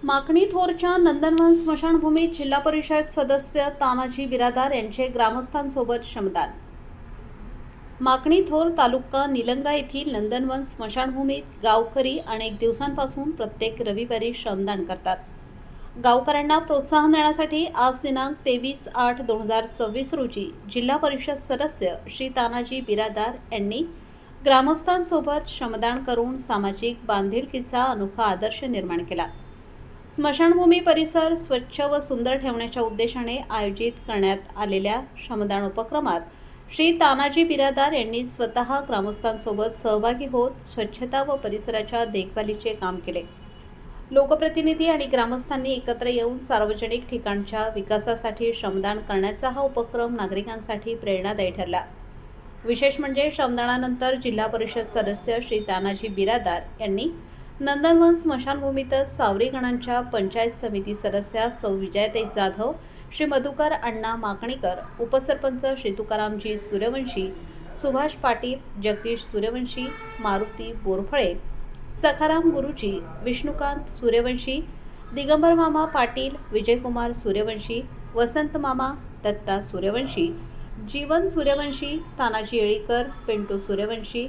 माकणी थोरच्या नंदनवन स्मशानभूमीत जिल्हा परिषद सदस्य तानाजी बिरादार यांचे ग्रामस्थांसोबत श्रमदान। माकणी थोर तालुका निलंगा येथील नंदनवन स्मशानभूमीत गावकरी अनेक दिवसांपासून प्रत्येक रविवारी श्रमदान करतात। गावकऱ्यांना प्रोत्साहन देण्यासाठी आज दिनांक 23/8/2026 रोजी जिल्हा परिषद सदस्य श्री तानाजी बिरादार यांनी ग्रामस्थांसोबत श्रमदान करून सामाजिक बांधिलकीचा अनोखा आदर्श निर्माण केला। स्मशानभूमी परिसर स्वच्छ व सुंदर ठेवण्याच्या उद्देशाने आयोजित करण्यात आलेल्या श्रमदान उपक्रमात श्री तानाजी बिरादार यांनी स्वतः ग्रामस्थांसोबत सहभागी होत स्वच्छता व परिसराच्या देखभालीचे काम केले। लोकप्रतिनिधी आणि ग्रामस्थांनी एकत्र येऊन सार्वजनिक ठिकाणच्या विकासासाठी श्रमदान करण्याचा हा उपक्रम नागरिकांसाठी प्रेरणादायी ठरला। विशेष म्हणजे श्रमदानानंतर जिल्हा परिषद सदस्य श्री तानाजी बिरादार यांनी नंदनवन स्मशानभूमीतच सावरी गणांच्या पंचायत समिती सदस्या सौ विजयाताई जाधव, श्री मधुकर अण्णा माकणीकर, उपसरपंच श्री तुकारामजी सूर्यवंशी, सुभाष पाटील, जगदीश सूर्यवंशी, मारुती बोरफळे, सखाराम गुरुजी, विष्णुकांत सूर्यवंशी, दिगंबर मामा पाटील, विजयकुमार सूर्यवंशी, वसंत मामा, दत्ता सूर्यवंशी, जीवन सूर्यवंशी, तानाजी येळीकर, पिंटू सूर्यवंशी,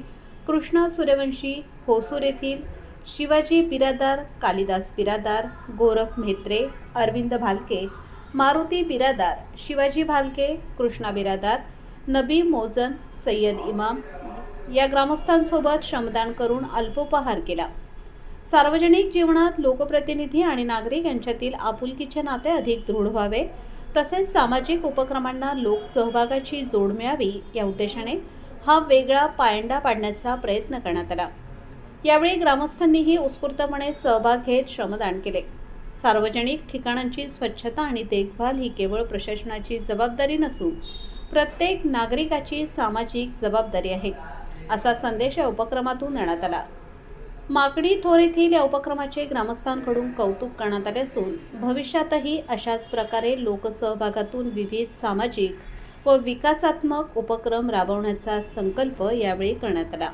कृष्णा सूर्यवंशी, होसूर येथील शिवाजी बिरादार, कालिदास बिरादार, गोरख म्हेत्रे, अरविंद भालके, मारुती बिरादार, शिवाजी भालके, कृष्णा बिरादार, नबी मोजन, सय्यद इमाम या ग्रामस्थांसोबत श्रमदान करून अल्पोपहार केला। सार्वजनिक जीवनात लोकप्रतिनिधी आणि नागरिक यांच्यातील आपुलकीचे नाते अधिक दृढ व्हावे, तसेच सामाजिक उपक्रमांना लोकसहभागाची जोड मिळावी या उद्देशाने हा वेगळा पायंडा पाडण्याचा प्रयत्न करण्यात आला। यावेळी ग्रामस्थांनीही उत्स्फूर्तपणे सहभाग घेत श्रमदान केले। सार्वजनिक ठिकाणांची स्वच्छता आणि देखभाल ही केवळ प्रशासनाची जबाबदारी नसून प्रत्येक नागरिकाची सामाजिक जबाबदारी आहे, असा संदेश या उपक्रमातून देण्यात आला। माकणी थोर येथील या उपक्रमाचे ग्रामस्थांकडून कौतुक करण्यात आले असून भविष्यातही अशाच प्रकारे लोकसहभागातून विविध सामाजिक व विकासात्मक उपक्रम राबवण्याचा संकल्प यावेळी करण्यात आला।